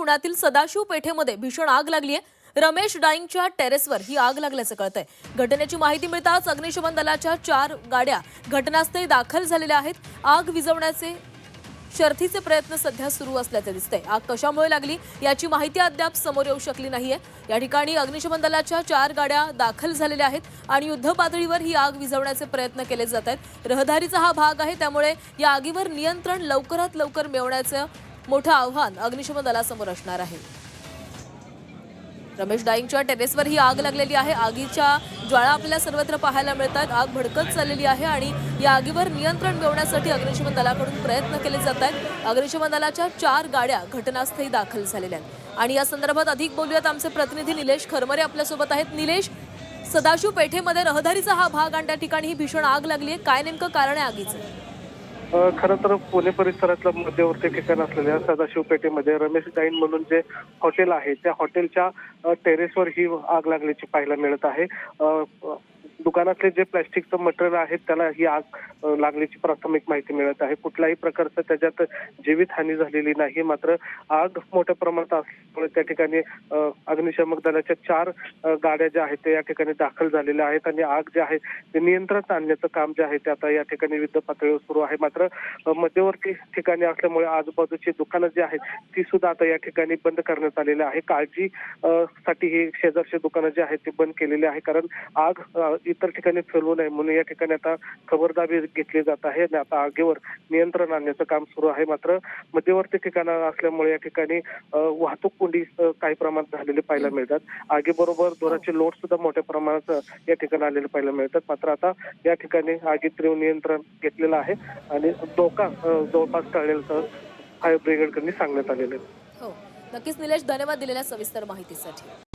पुण्यातील सदाशिव पेठेमध्ये भीषण आग लागली आहे। रमेश डाईंगच्या टेरेसवर ही आग लागल्याचं कळतंय। घटनेची माहिती मिळताच अग्निशमन दलाच्या 4 गाड्या घटनास्थळी दाखल झालेल्या आहेत। आग विझवण्याचे शर्थीचे प्रयत्न सध्या सुरू असल्याचे दिसतंय। आग कशामुळे लागली याची माहिती अद्याप समोर येऊ शकली नाहीये। या ठिकाणी अग्निशमन दलाच्या 4 गाड्या दाखल झालेल्या आहेत आणि युद्ध पातळीवर ही आग विझवण्याचे प्रयत्न केले जात आहेत। रहदारीचा हा भाग आहे, त्यामुळे या आगीवर नियंत्रण लवकरात लवकर मिळवण्याचं मोठं आव्हान अग्निशमन दलासमोर असणार आहे। रमेश डाईंगच्या टेरेसवर ही आग लागलेली आहे। आगीच्या ज्वाळा आपल्याला सर्वत्र पाहायला मिळतात। आग भडकत चाललेली आहे आणि या आगीवर नियंत्रण मिळवण्यासाठी अग्निशमन दलाकडून प्रयत्न केले जात आहेत। अग्निशमन दलाच्या 4 गाड्या घटनास्थळी दाखल झालेल्या आहेत आणि या संदर्भात अधिक बोलूयात। आमचे प्रतिनिधी निलेश खरमरे आपल्यासोबत आहेत। निलेश, सदाशिव पेठेमध्ये रहदारीचा हा भाग आणि त्या ठिकाणी ही भीषण आग लागली आहे, काय नेमकं कारण आहे आगीचं? खरं तर पुणे परिसरातलं मध्यवर्ती ठिकाण असलेल्या सदाशिव पेठेमध्ये रमेश डाईन म्हणून जे हॉटेल आहे त्या हॉटेलच्या टेरेसवर ही आग लागल्याची पाहायला मिळत आहे। दुकानातले जे प्लॅस्टिकचं मटेरियल आहे त्याला ही आग लागल्याची प्राथमिक माहिती मिळत आहे। कुठल्याही प्रकारचं त्याच्यात जीवितहानी झालेली नाही, मात्र आग मोठ्या प्रमाणात असल्यामुळे त्या ठिकाणी अग्निशमक दलाच्या 4 गाड्या ज्या आहेत त्या या ठिकाणी दाखल झालेल्या आहेत आणि आग जे आहे ते नियंत्रणात आणण्याचं काम जे आहे ते आता या ठिकाणी युद्ध पातळीवर सुरू आहे। मात्र मध्यवर्ती ठिकाणी असल्यामुळे आजूबाजूची दुकानं जी आहेत ती सुद्धा आता या ठिकाणी बंद करण्यात आलेली आहे। काळजी साठी ही शेजारची दुकानं जी आहेत ती बंद केलेली आहे, कारण आग इतर ठिकाणी फैलू नये म्हणून या ठिकाणी आता खबरदारी घेतली जात आहे आणि आता आगीवर नियंत्रण आणण्याचं काम सुरू आहे। मात्र मध्यवर्ती ठिकाणं असल्यामुळे या ठिकाणी वाहतूक कोंडी काही प्रमाणात झालेली पाहायला मिळतात। आगीबरोबर धुराचे लोट सुद्धा मोठ्या प्रमाणात या ठिकाणी आलेले पाहायला मिळतात। मात्र आता या ठिकाणी आगीत तीव्र नियंत्रण घेतलेलं आहे आणि धोका जवळपास टळलेला फायर ब्रिगेडकडून सांगण्यात आलेलं आहे। हो, नक्कीच निलेश, धन्यवाद दिलेल्या सविस्तर माहितीसाठी।